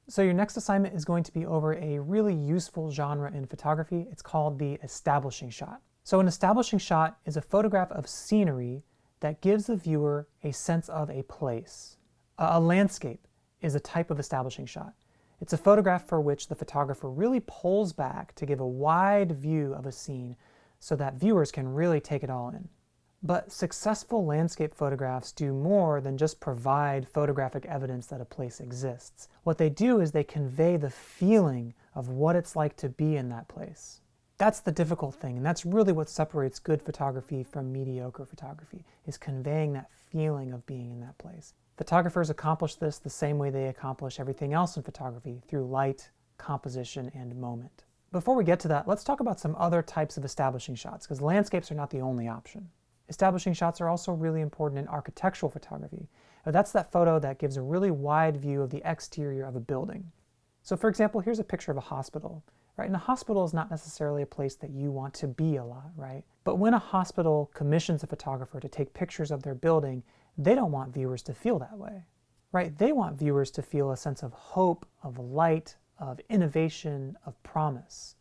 So your next assignment is going to be over a really useful genre in photography. It's called the establishing shot. So an establishing shot is a photograph of scenery that gives the viewer a sense of a place. A landscape is a type of establishing shot. It's a photograph for which the photographer really pulls back to give a wide view of a scene so that viewers can really take it all in. But successful landscape photographs do more than just provide photographic evidence that a place exists. What they do is they convey the feeling of what it's like to be in that place. That's the difficult thing, and that's really what separates good photography from mediocre photography, is conveying that feeling of being in that place. Photographers accomplish this the same way they accomplish everything else in photography, through light, composition, and moment. Before we get to that, let's talk about some other types of establishing shots, because landscapes are not the only option. Establishing shots are also really important in architectural photography. Now, that's that photo that gives a really wide view of the exterior of a building. So for example, here's a picture of a hospital, right? And a hospital is not necessarily a place that you want to be a lot, right? But when a hospital commissions a photographer to take pictures of their building, they don't want viewers to feel that way, right? They want viewers to feel a sense of hope, of light, of innovation, of promise.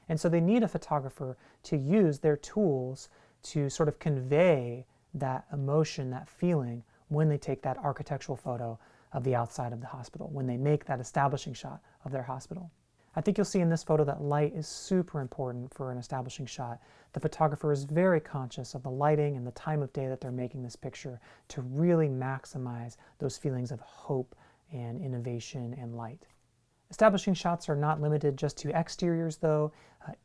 And so they need a photographer to use their tools to sort of convey that emotion, that feeling, when they take that architectural photo of the outside of the hospital, when they make that establishing shot of their hospital. I think you'll see in this photo that light is super important for an establishing shot. The photographer is very conscious of the lighting and the time of day that they're making this picture to really maximize those feelings of hope and innovation and light. Establishing shots are not limited just to exteriors though.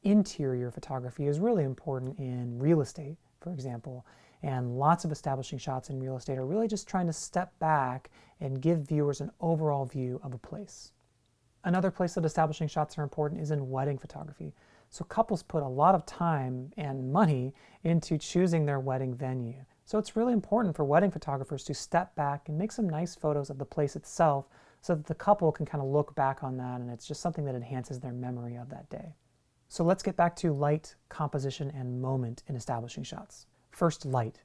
Interior photography is really important in real estate, for example, and lots of establishing shots in real estate are really just trying to step back and give viewers an overall view of a place. Another place that establishing shots are important is in wedding photography. So couples put a lot of time and money into choosing their wedding venue. So it's really important for wedding photographers to step back and make some nice photos of the place itself so that the couple can kind of look back on that and it's just something that enhances their memory of that day. So let's get back to light, composition, and moment in establishing shots. First, light.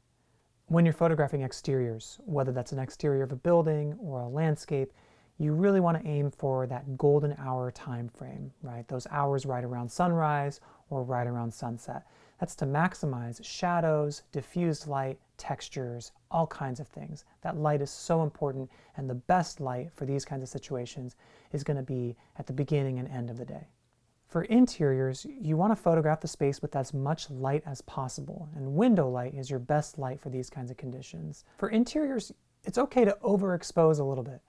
When you're photographing exteriors, whether that's an exterior of a building or a landscape, you really want to aim for that golden hour time frame, right? Those hours right around sunrise or right around sunset. That's to maximize shadows, diffused light, textures, all kinds of things. That light is so important, and the best light for these kinds of situations is going to be at the beginning and end of the day. For interiors, you want to photograph the space with as much light as possible, and window light is your best light for these kinds of conditions. For interiors, it's okay to overexpose a little bit.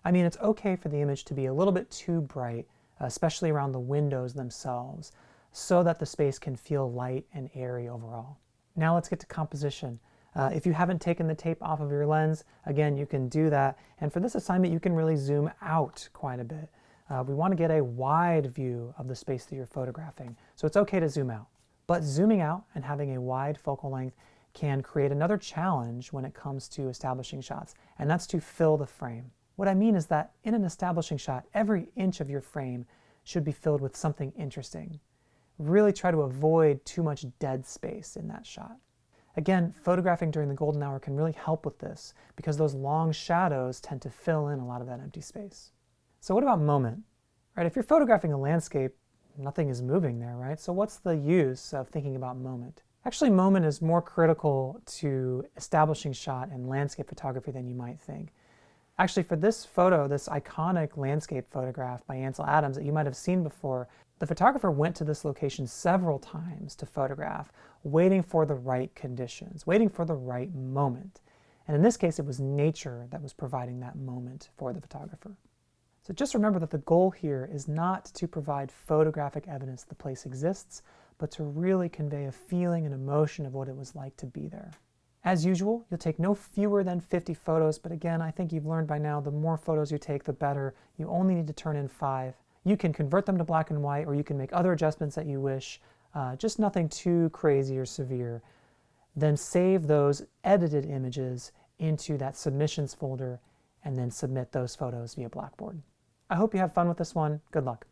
I mean, it's okay for the image to be a little bit too bright, especially around the windows themselves, so that the space can feel light and airy overall. Now let's get to composition. If you haven't taken the tape off of your lens, again, you can do that. And for this assignment, you can really zoom out quite a bit. We want to get a wide view of the space that you're photographing, so it's okay to zoom out. But zooming out and having a wide focal length can create another challenge when it comes to establishing shots, and that's to fill the frame. What I mean is that in an establishing shot, every inch of your frame should be filled with something interesting. Really try to avoid too much dead space in that shot. Again, photographing during the golden hour can really help with this because those long shadows tend to fill in a lot of that empty space. So what about moment? Right, if you're photographing a landscape, nothing is moving there, right? So what's the use of thinking about moment? Actually, moment is more critical to establishing shot and landscape photography than you might think. Actually, for this photo, this iconic landscape photograph by Ansel Adams that you might have seen before, the photographer went to this location several times to photograph, waiting for the right conditions, waiting for the right moment. And in this case, it was nature that was providing that moment for the photographer. So just remember that the goal here is not to provide photographic evidence the place exists, but to really convey a feeling and emotion of what it was like to be there. As usual, you'll take no fewer than 50 photos, but again, I think you've learned by now the more photos you take, the better. You only need to turn in 5. You can convert them to black and white, or you can make other adjustments that you wish, just nothing too crazy or severe. Then save those edited images into that submissions folder, and then submit those photos via Blackboard. I hope you have fun with this one. Good luck.